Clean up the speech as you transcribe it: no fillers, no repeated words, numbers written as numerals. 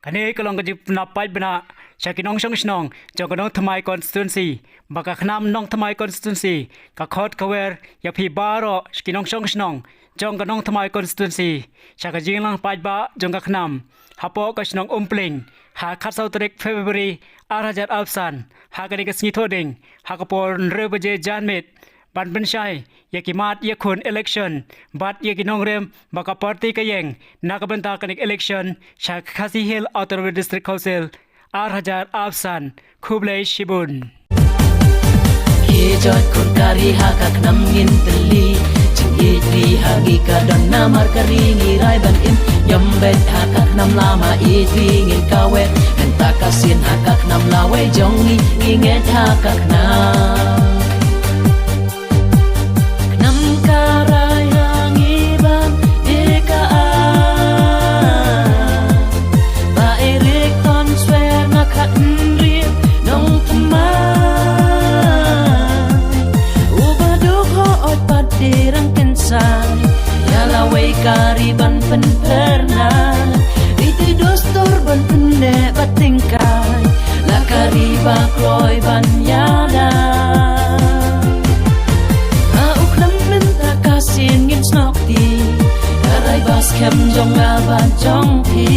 คันนี้ก็ลองกันจิบนับไปบนะชากิน้องช่องชนองจงกันน้องทำไมคอนสติทูนซีบักกะขนำน้องทำไมคอนสติทูนซีกะคอดกะเวรยาพีบารอชกิน้องช่องชนองจงกันน้องทำไมคอนสติทูนซีชากะจิงลังไปบะจงกะขนำฮับปอกะชนองปลิงหาคัดเซาตริกเฟบรุรีอาราจัดอัลซันหากะดิกะสงิโทดิงหากะปอรเรบเจจานเมดบันเป็นชัยยากิมาดยาคุณ election บัดยากินองเรมบักปาร์ตี้กยังนักบันตากันอีก election ชาคาซีฮิลอัลตร้าดิสตริกคาวซิลอาร์ฮัจาร์อัฟซันคูเบลชิบุนKijot kun kari hakak nam ngin teli Cingitri hagika don namar karingi rai ban im Yombet hakak nam lama itri ngin kawet Henta kasin hakak nam lawe jongi nginget hakak nam Nam karai hangiban dekaan Ba erik ton swer ngakak nriep nong dirang kensai yala wei kariban pen pernah itu dostor ban pende batingkai la kariba kroi ban yada uklam minta kasin ngin snokti karai bas kem jong la ban jong pi